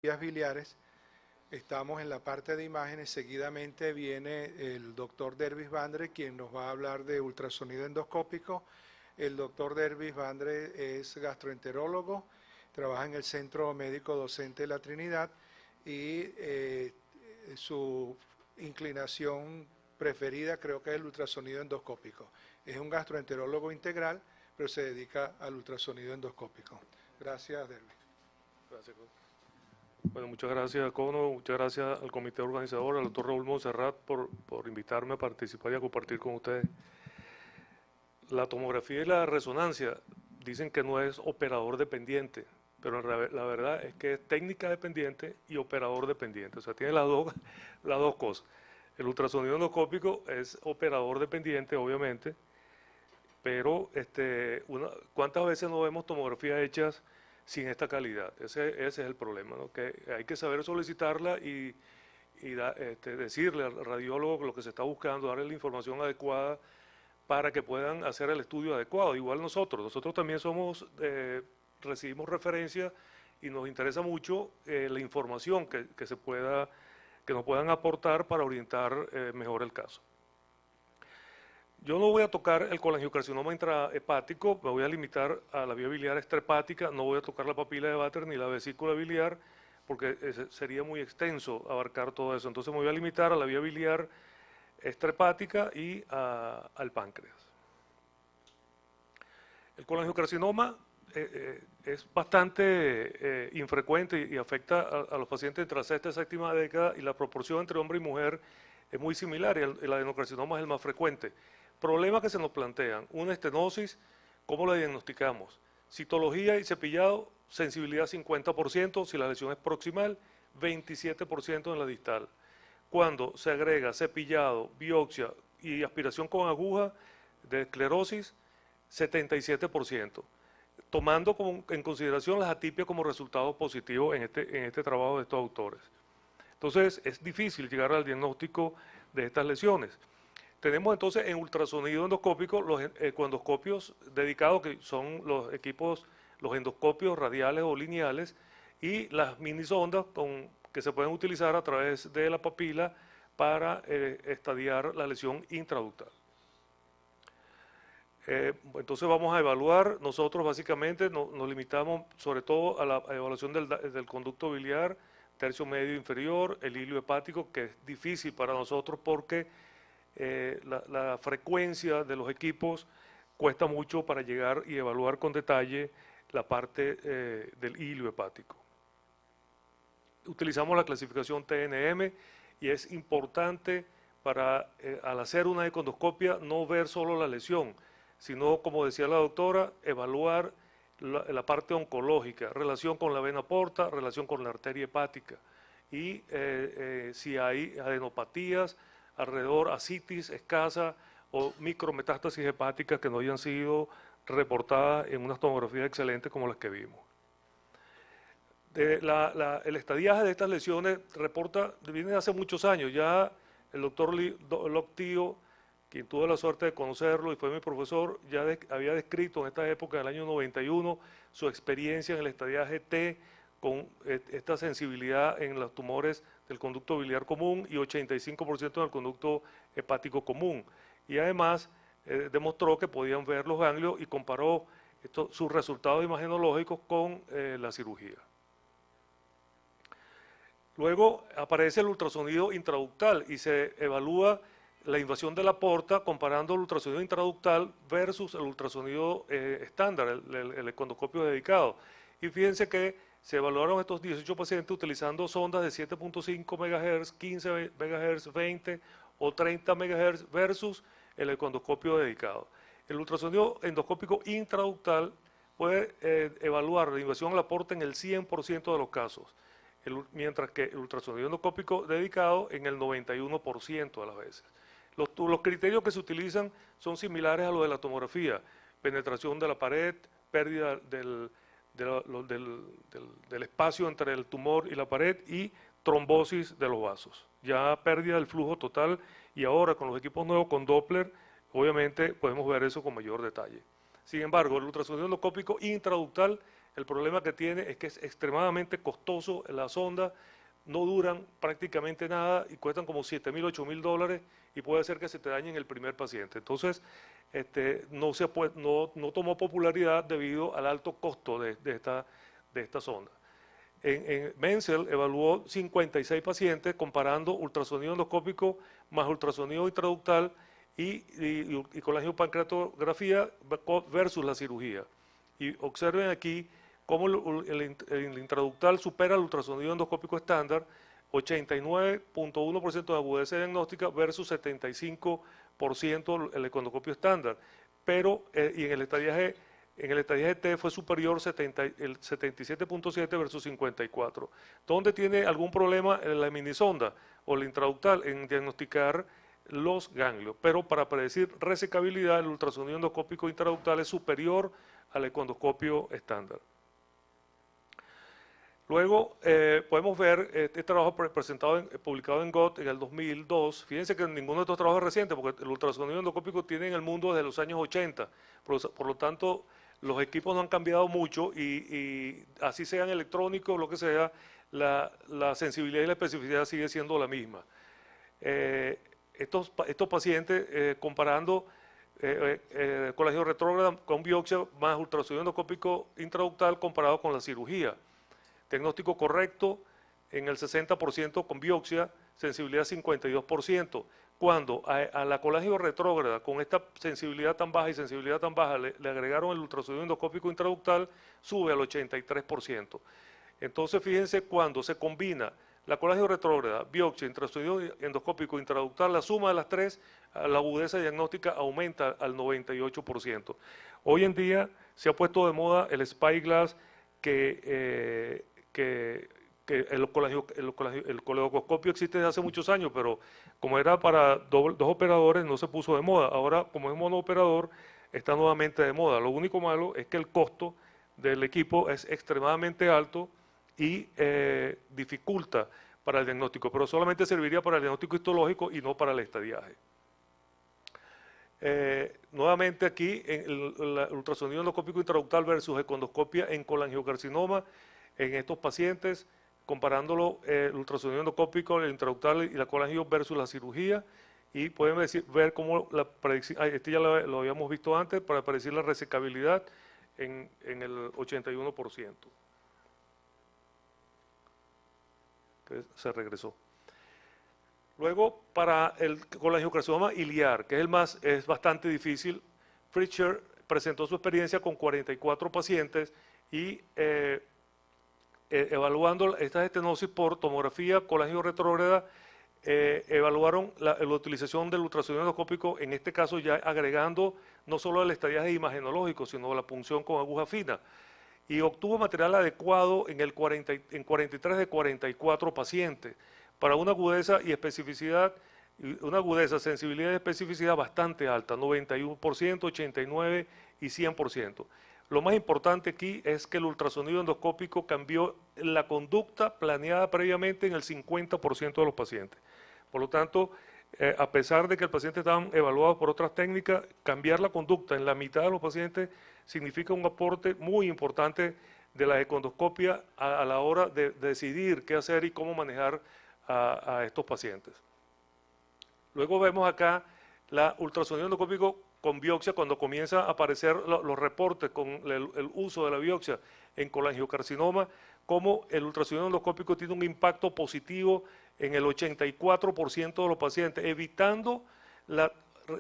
vías biliares. Estamos en la parte de imágenes. Seguidamente viene el doctor Dervis Vandre, quien nos va a hablar de ultrasonido endoscópico. El doctor Dervis Vandre es gastroenterólogo, trabaja en el Centro Médico Docente de la Trinidad y su inclinación preferida creo que es el ultrasonido endoscópico. Es un gastroenterólogo integral, pero se dedica al ultrasonido endoscópico. Gracias, Dervis. Gracias. Bueno, muchas gracias, Cono, muchas gracias al comité organizador, al doctor Raúl Monserrat por invitarme a participar y a compartir con ustedes. La tomografía y la resonancia dicen que no es operador dependiente, pero la verdad es que es técnica dependiente y operador dependiente, o sea, tiene las dos cosas. El ultrasonido endoscópico es operador dependiente, obviamente, pero ¿cuántas veces no vemos tomografías hechas sin esta calidad? Ese es el problema, ¿no? Que hay que saber solicitarla y decirle al radiólogo lo que se está buscando, darle la información adecuada para que puedan hacer el estudio adecuado. Igual nosotros también recibimos referencias y nos interesa mucho la información que nos puedan aportar para orientar mejor el caso. Yo no voy a tocar el colangiocarcinoma intrahepático, me voy a limitar a la vía biliar extrahepática, no voy a tocar la papila de Vater ni la vesícula biliar, porque sería muy extenso abarcar todo eso. Entonces me voy a limitar a la vía biliar extrahepática y al páncreas. El colangiocarcinoma es bastante infrecuente y afecta a los pacientes entre la sexta y séptima década, y la proporción entre hombre y mujer es muy similar, y el adenocarcinoma es el más frecuente. Problemas que se nos plantean: una estenosis, ¿cómo la diagnosticamos? Citología y cepillado, sensibilidad 50%, si la lesión es proximal, 27% en la distal. Cuando se agrega cepillado, biopsia y aspiración con aguja de esclerosis, 77%, tomando en consideración las atipias como resultados positivos en este trabajo de estos autores. Entonces, es difícil llegar al diagnóstico de estas lesiones. Tenemos entonces en ultrasonido endoscópico los ecoendoscopios dedicados, que son los equipos, los endoscopios radiales o lineales, y las minisondas que se pueden utilizar a través de la papila para estadiar la lesión intraductal. Entonces vamos a evaluar, nosotros básicamente nos limitamos sobre todo a la evaluación del conducto biliar, tercio medio inferior, el hilio hepático, que es difícil para nosotros porque la frecuencia de los equipos cuesta mucho para llegar y evaluar con detalle la parte del hilio hepático. Utilizamos la clasificación TNM y es importante al hacer una econdoscopia no ver solo la lesión, sino, como decía la doctora, evaluar la parte oncológica, relación con la vena porta, relación con la arteria hepática, y si hay adenopatías alrededor, ascitis escasa o micrometástasis hepáticas que no hayan sido reportadas en unas tomografías excelentes como las que vimos. El estadiaje de estas lesiones viene de hace muchos años. Ya el doctor Loctio, quien tuve la suerte de conocerlo y fue mi profesor, ya había descrito en esta época, en el año 91, su experiencia en el estadiaje T con esta sensibilidad en los tumores del conducto biliar común y 85% del conducto hepático común. Y además demostró que podían ver los ganglios y comparó sus resultados imagenológicos con la cirugía. Luego aparece el ultrasonido intraductal y se evalúa la invasión de la porta comparando el ultrasonido intraductal versus el ultrasonido estándar, el econdoscopio dedicado. Y fíjense que se evaluaron estos 18 pacientes utilizando sondas de 7.5 MHz, 15 MHz, 20 o 30 MHz versus el econdoscopio dedicado. El ultrasonido endoscópico intraductal puede evaluar la invasión a la porta en el 100% de los casos, mientras que el ultrasonido endoscópico dedicado en el 91% de las veces. Los criterios que se utilizan son similares a los de la tomografía: penetración de la pared, pérdida del espacio entre el tumor y la pared y trombosis de los vasos. Ya pérdida del flujo total, y ahora con los equipos nuevos con Doppler, obviamente podemos ver eso con mayor detalle. Sin embargo, el ultrasonido endoscópico intraductal El problema que tiene es que es extremadamente costoso, las sondas no duran prácticamente nada y cuestan como 7.000, 8.000 dólares y puede ser que se te dañen el primer paciente. Entonces, no tomó popularidad debido al alto costo de esta sonda. Menzel evaluó 56 pacientes comparando ultrasonido endoscópico más ultrasonido intraductal y colangiopancreatografía versus la cirugía. Y observen aquí cómo el intraductal supera el ultrasonido endoscópico estándar, 89.1% de agudeza diagnóstica versus 75% el econdoscopio estándar. Pero, y en el estadiaje T fue superior el 77.7 versus 54. ¿Dónde tiene algún problema la minisonda o el intraductal? En diagnosticar los ganglios. Pero para predecir resecabilidad, el ultrasonido endoscópico intraductal es superior al econdoscopio estándar. Luego podemos ver este trabajo publicado en GOT en el 2002. Fíjense que ninguno de estos trabajos es reciente, porque el ultrasonido endoscópico tiene en el mundo desde los años 80. Por lo tanto, los equipos no han cambiado mucho y así sean electrónicos o lo que sea, la sensibilidad y la especificidad sigue siendo la misma. Estos pacientes, comparando colágeno retrógrado con biopsia más ultrasonido endoscópico intraductal comparado con la cirugía. Diagnóstico correcto en el 60% con biopsia, sensibilidad 52%. Cuando a la colágeno retrógrada, con esta sensibilidad tan baja y sensibilidad tan baja, le agregaron el ultrasonido endoscópico intraductal, sube al 83%. Entonces, fíjense, cuando se combina la colágeno retrógrada, biopsia, ultrasonido endoscópico intraductal, la suma de las tres, la agudeza diagnóstica aumenta al 98%. Hoy en día se ha puesto de moda el Spyglass, que el coleidoscopio existe desde hace muchos años, pero como era para dos operadores no se puso de moda. Ahora, como es monooperador, está nuevamente de moda. Lo único malo es que el costo del equipo es extremadamente alto y dificulta para el diagnóstico, pero solamente serviría para el diagnóstico histológico y no para el estadiaje. Nuevamente aquí, en el ultrasonido endoscópico intraductal versus econdoscopia en colangiocarcinoma, en estos pacientes, comparándolo el ultrasonido endoscópico, el intraductal y la colangio versus la cirugía, y pueden ver cómo la predicción, este ya lo habíamos visto antes, para predecir la resecabilidad en el 81%. Se regresó. Luego, para el colangiocarcinoma iliar, que es bastante difícil, Fritcher presentó su experiencia con 44 pacientes y evaluando estas estenosis por tomografía colangio retrógrada, evaluaron la utilización del ultrasonido endoscópico, en este caso ya agregando no solo el estadiaje imagenológico, sino la punción con aguja fina, y obtuvo material adecuado en 43 de 44 pacientes, para una agudeza y especificidad, una agudeza, sensibilidad y especificidad bastante alta, 91%, 89% y 100%. Lo más importante aquí es que el ultrasonido endoscópico cambió la conducta planeada previamente en el 50% de los pacientes. Por lo tanto, a pesar de que el paciente estaba evaluado por otras técnicas, cambiar la conducta en la mitad de los pacientes significa un aporte muy importante de la econdoscopia a la hora de decidir qué hacer y cómo manejar a estos pacientes. Luego vemos acá la ultrasonido endoscópico con biopsia cuando comienza a aparecer los reportes con el uso de la biopsia en colangiocarcinoma, como el ultrasonido endoscópico tiene un impacto positivo en el 84% de los pacientes, evitando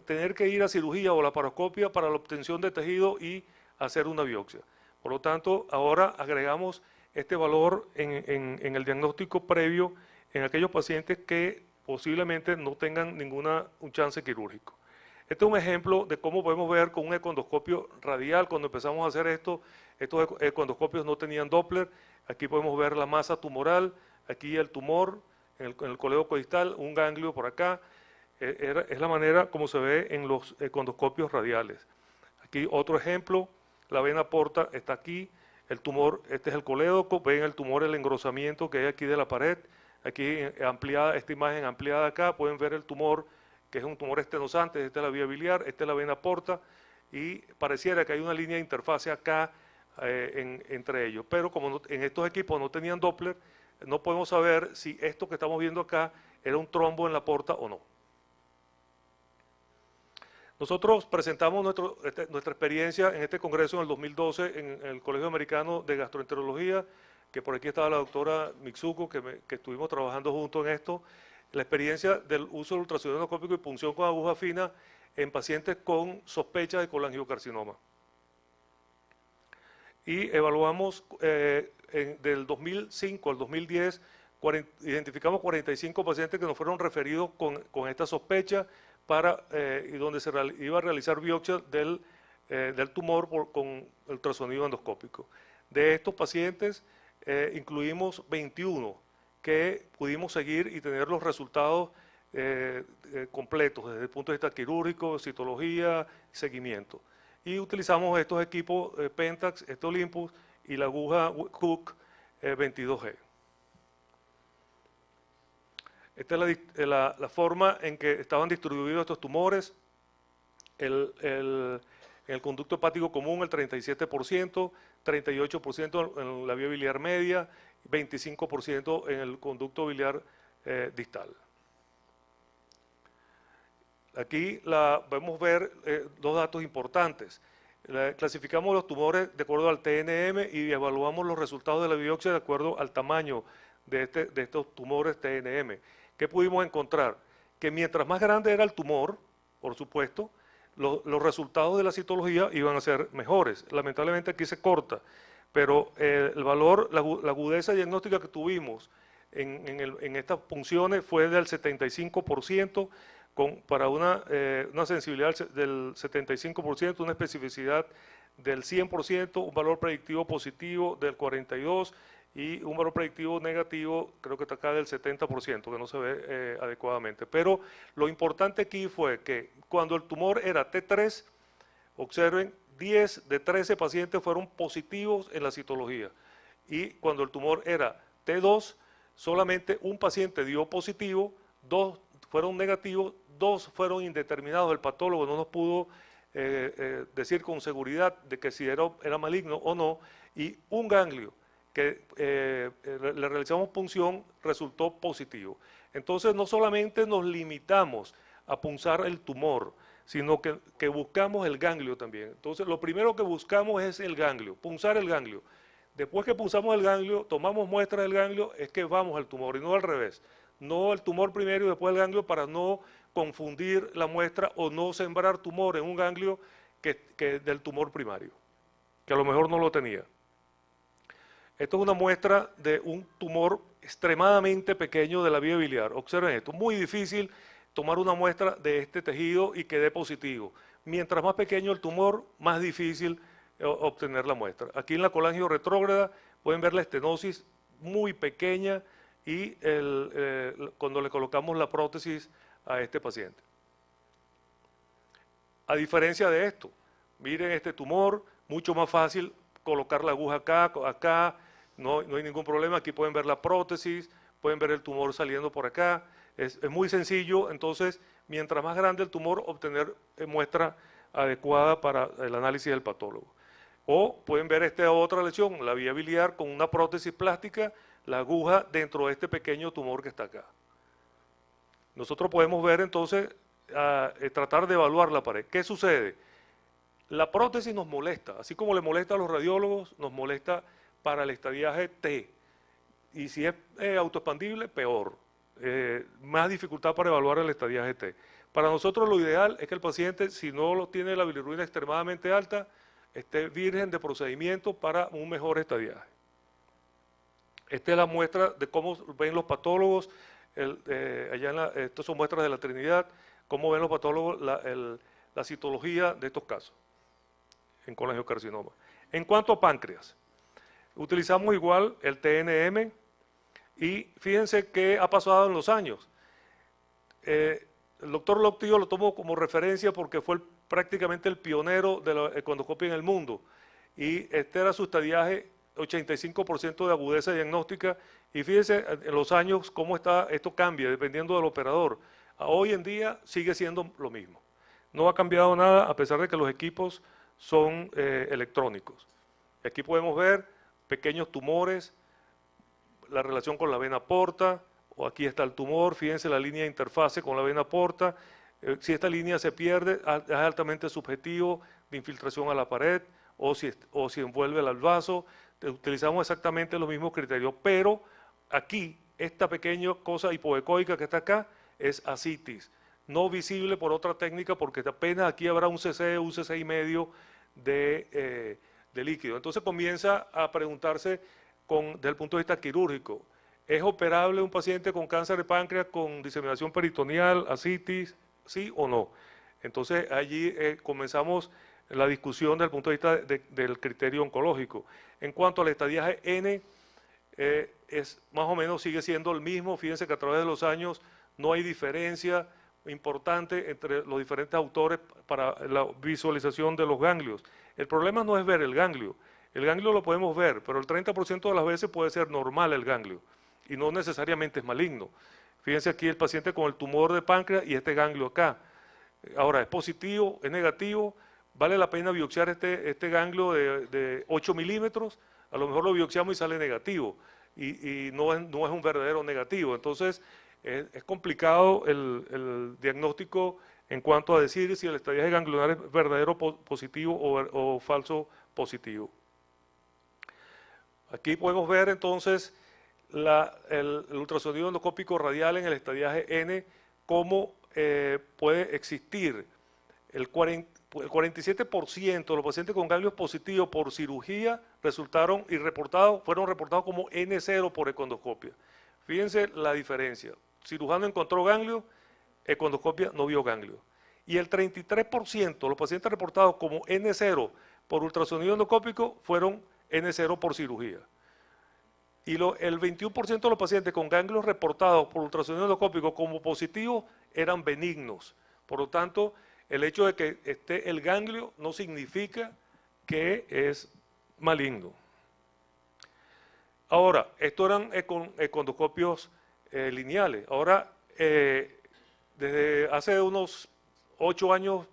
tener que ir a cirugía o laparoscopia para la obtención de tejido y hacer una biopsia. Por lo tanto, ahora agregamos este valor en el diagnóstico previo en aquellos pacientes que posiblemente no tengan un chance quirúrgico. Este es un ejemplo de cómo podemos ver con un econdoscopio radial. Cuando empezamos a hacer estos econdoscopios no tenían Doppler. Aquí podemos ver la masa tumoral, aquí el tumor en el coledo codistal, un ganglio por acá. Es la manera como se ve en los econdoscopios radiales. Aquí otro ejemplo, la vena porta está aquí, el tumor, este es el colédoco, ven el tumor, el engrosamiento que hay aquí de la pared. Aquí ampliada, esta imagen ampliada acá, pueden ver el tumor, que es un tumor estenosante, esta es la vía biliar, esta es la vena porta, y pareciera que hay una línea de interfase acá entre ellos. Pero como en estos equipos no tenían Doppler, no podemos saber si esto que estamos viendo acá era un trombo en la porta o no. Nosotros presentamos nuestra experiencia en este congreso en el 2012 en el Colegio Americano de Gastroenterología, que por aquí estaba la doctora Mitsuko, que estuvimos trabajando juntos en esto, la experiencia del uso del ultrasonido endoscópico y punción con aguja fina en pacientes con sospecha de colangiocarcinoma. Y evaluamos del 2005 al 2010, identificamos 45 pacientes que nos fueron referidos con esta sospecha y donde se iba a realizar biopsia del tumor con ultrasonido endoscópico. De estos pacientes incluimos 21 que pudimos seguir y tener los resultados completos desde el punto de vista quirúrgico, citología, seguimiento. Y utilizamos estos equipos Pentax, Olympus y la aguja Cook 22G. Esta es la forma en que estaban distribuidos estos tumores. En el conducto hepático común el 37%, 38% en la vía biliar media, 25% en el conducto biliar distal. Aquí podemos ver dos datos importantes. Clasificamos los tumores de acuerdo al TNM y evaluamos los resultados de la biopsia de acuerdo al tamaño de estos tumores TNM. ¿Qué pudimos encontrar? Que mientras más grande era el tumor, por supuesto, los resultados de la citología iban a ser mejores. Lamentablemente aquí se corta, pero el valor, la agudeza diagnóstica que tuvimos en estas punciones fue del 75%, para una sensibilidad del 75%, una especificidad del 100%, un valor predictivo positivo del 42% y un valor predictivo negativo, creo que está acá del 70%, que no se ve adecuadamente. Pero lo importante aquí fue que cuando el tumor era T3, observen, 10 de 13 pacientes fueron positivos en la citología. Y cuando el tumor era T2, solamente un paciente dio positivo, 2 fueron negativos, 2 fueron indeterminados. El patólogo no nos pudo decir con seguridad de que si era maligno o no, y un ganglio que le realizamos punción resultó positivo. Entonces no solamente nos limitamos a punzar el tumor, sino que buscamos el ganglio también. Entonces lo primero que buscamos es el ganglio, punzar el ganglio. Después que punzamos el ganglio, tomamos muestras del ganglio, es que vamos al tumor y no al revés. No el tumor primero y después el ganglio para no confundir la muestra o no sembrar tumor en un ganglio que del tumor primario, que a lo mejor no lo tenía. Esto es una muestra de un tumor extremadamente pequeño de la vía biliar. Observen esto, muy difícil tomar una muestra de este tejido y que dé positivo. Mientras más pequeño el tumor, más difícil obtener la muestra. Aquí en la colangio retrógrada pueden ver la estenosis muy pequeña y cuando le colocamos la prótesis a este paciente. A diferencia de esto, miren este tumor, mucho más fácil colocar la aguja acá, no hay ningún problema. Aquí pueden ver la prótesis, pueden ver el tumor saliendo por acá. Es muy sencillo, entonces, mientras más grande el tumor, obtener muestra adecuada para el análisis del patólogo. O pueden ver esta otra lesión, la vía biliar con una prótesis plástica, la aguja dentro de este pequeño tumor que está acá. Nosotros podemos ver entonces, tratar de evaluar la pared. ¿Qué sucede? La prótesis nos molesta, así como le molesta a los radiólogos, nos molesta para el estadiaje T. Y si es autoexpandible, peor. Más dificultad para evaluar el estadiaje T. Para nosotros lo ideal es que el paciente, si no tiene la bilirrubina extremadamente alta, esté virgen de procedimiento para un mejor estadiaje. Esta es la muestra de cómo ven los patólogos, estas son muestras de la Trinidad, cómo ven los patólogos la citología de estos casos en colangiocarcinoma. En cuanto a páncreas, utilizamos igual el TNM y fíjense qué ha pasado en los años. El doctor Loctillo lo tomo como referencia porque fue prácticamente el pionero de la endoscopia en el mundo y este era su estadiaje 85% de agudeza diagnóstica y fíjense en los años cómo esto cambia dependiendo del operador. Hoy en día sigue siendo lo mismo. No ha cambiado nada a pesar de que los equipos son electrónicos. Aquí podemos ver pequeños tumores, la relación con la vena porta, o aquí está el tumor, fíjense la línea de interfase con la vena porta. Si esta línea se pierde, es altamente subjetivo de infiltración a la pared, o si envuelve al vaso. Utilizamos exactamente los mismos criterios, pero aquí, esta pequeña cosa hipoecoica que está acá, es ascitis, no visible por otra técnica, porque apenas aquí habrá un CC y medio de líquido. Entonces comienza a preguntarse desde el punto de vista quirúrgico, ¿es operable un paciente con cáncer de páncreas con diseminación peritoneal, ascitis, sí o no? Entonces allí comenzamos la discusión desde el punto de vista del criterio oncológico. En cuanto al estadiaje N, es más o menos sigue siendo el mismo. Fíjense que a través de los años no hay diferencia importante entre los diferentes autores para la visualización de los ganglios. El problema no es ver el ganglio lo podemos ver, pero el 30% de las veces puede ser normal el ganglio y no necesariamente es maligno. Fíjense aquí el paciente con el tumor de páncreas y este ganglio acá. Ahora, ¿es positivo? ¿Es negativo? ¿Vale la pena biopsiar este ganglio de 8 milímetros? A lo mejor lo biopsiamos y sale negativo y no es un verdadero negativo. Entonces, es complicado el diagnóstico en cuanto a decir si el estadiaje ganglionar es verdadero positivo o falso positivo. Aquí podemos ver entonces el ultrasonido endoscópico radial en el estadiaje N, cómo puede existir el 47% de los pacientes con ganglios positivos por cirugía fueron reportados como N0 por econdoscopia. Fíjense la diferencia. Cirujano encontró ganglio, econdoscopia no vio ganglio. Y el 33% de los pacientes reportados como N0 por ultrasonido endoscópico fueron N0 por cirugía. Y el 21% de los pacientes con ganglios reportados por ultrasonido endoscópico como positivos eran benignos. Por lo tanto, el hecho de que esté el ganglio no significa que es maligno. Ahora, estos eran econdoscopios lineales. Ahora, desde hace unos 8 años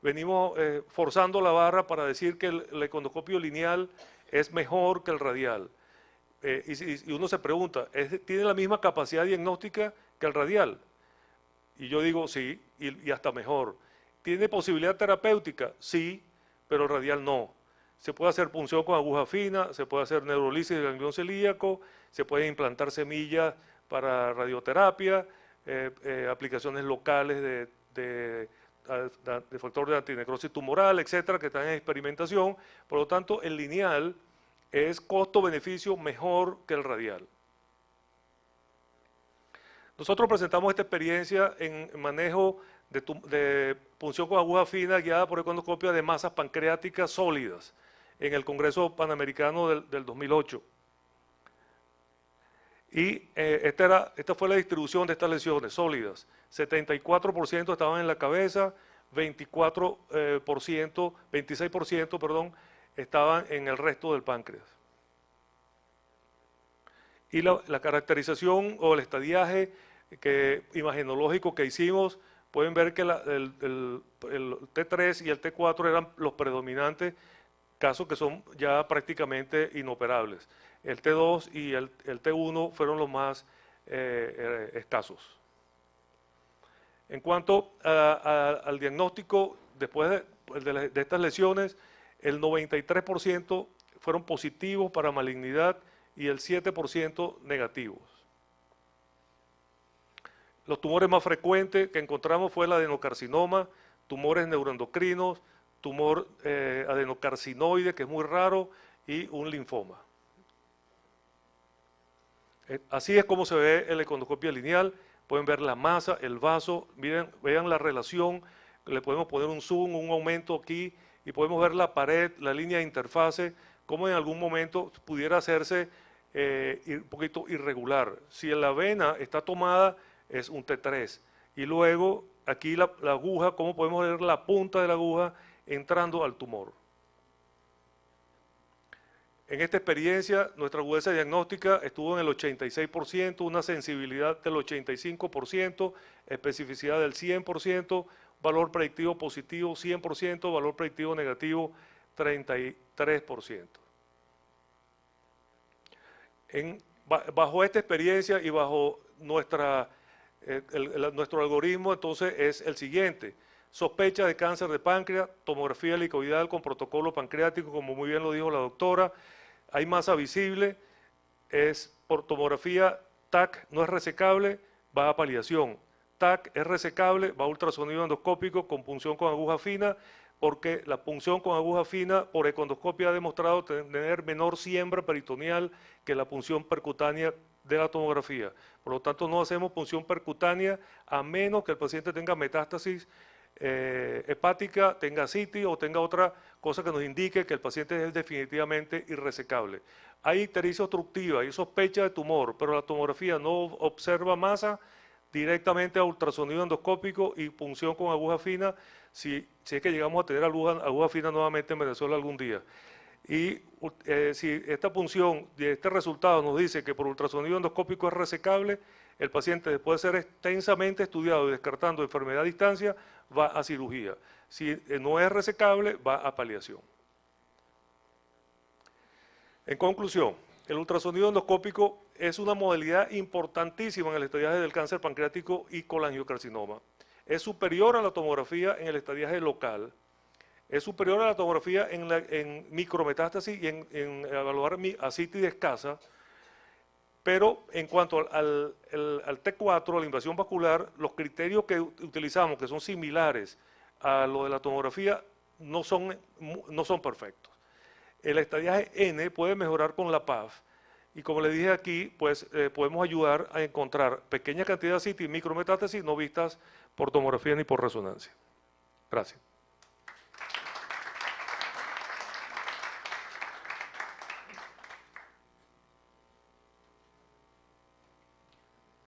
venimos forzando la barra para decir que el econdoscopio lineal es mejor que el radial. Y uno se pregunta, ¿tiene la misma capacidad diagnóstica que el radial? Y yo digo sí, y hasta mejor. ¿Tiene posibilidad terapéutica? Sí, pero el radial no. Se puede hacer punción con aguja fina, se puede hacer neurolisis del ganglión celíaco, se pueden implantar semillas para radioterapia, aplicaciones locales de factor de antinecrosis tumoral, etcétera, que están en experimentación. Por lo tanto, el lineal es costo-beneficio mejor que el radial. Nosotros presentamos esta experiencia en manejo de punción con aguja fina guiada por econdoscopia de masas pancreáticas sólidas en el Congreso Panamericano del 2008. Y esta fue la distribución de estas lesiones sólidas. 74% estaban en la cabeza, 26% estaban en el resto del páncreas. Y la caracterización o el estadiaje imagenológico que hicimos, pueden ver que el T3 y el T4 eran los predominantes, casos que son ya prácticamente inoperables. El T2 y el T1 fueron los más escasos. En cuanto al diagnóstico, después de estas lesiones, el 93% fueron positivos para malignidad y el 7% negativos. Los tumores más frecuentes que encontramos fue el adenocarcinoma, tumores neuroendocrinos, tumor adenocarcinoide, que es muy raro, y un linfoma. Así es como se ve en la econdoscopia lineal. Pueden ver la masa, el vaso, vean la relación, le podemos poner un zoom, un aumento aquí, y podemos ver la pared, la línea de interfase, como en algún momento pudiera hacerse un poquito irregular. Si la vena está tomada, es un T3. Y luego, aquí la aguja, cómo podemos ver la punta de la aguja entrando al tumor. En esta experiencia, nuestra agudeza diagnóstica estuvo en el 86%, una sensibilidad del 85%, especificidad del 100%, valor predictivo positivo 100%, valor predictivo negativo 33%. Bajo esta experiencia y bajo nuestro algoritmo, entonces es el siguiente: sospecha de cáncer de páncreas, tomografía helicoidal con protocolo pancreático, como muy bien lo dijo la doctora, hay masa visible, es por tomografía TAC, no es resecable, va a paliación. TAC es resecable, va a ultrasonido endoscópico con punción con aguja fina, porque la punción con aguja fina por econdoscopia ha demostrado tener menor siembra peritoneal que la punción percutánea de la tomografía. Por lo tanto, no hacemos punción percutánea a menos que el paciente tenga metástasis hepática, tenga ascitis o tenga otra cosa que nos indique que el paciente es definitivamente irresecable. Hay ictericia obstructiva, hay sospecha de tumor, pero la tomografía no observa masa, directamente a ultrasonido endoscópico y punción con aguja fina, si es que llegamos a tener aguja fina nuevamente en Venezuela algún día. Y si esta punción y este resultado nos dice que por ultrasonido endoscópico es resecable, el paciente, después de ser extensamente estudiado y descartando enfermedad a distancia, va a cirugía. Si no es resecable, va a paliación. En conclusión, el ultrasonido endoscópico es una modalidad importantísima en el estadiaje del cáncer pancreático y colangiocarcinoma. Es superior a la tomografía en el estadiaje local, es superior a la tomografía en micrometástasis y en evaluar ascitis escasa, pero en cuanto al T4, a la invasión vascular, los criterios que utilizamos, que son similares a lo de la tomografía, no son perfectos. El estadiaje N puede mejorar con la PAF, y como les dije aquí, pues podemos ayudar a encontrar pequeñas cantidades de ascitis y micrometástasis no vistas por tomografía ni por resonancia. Gracias.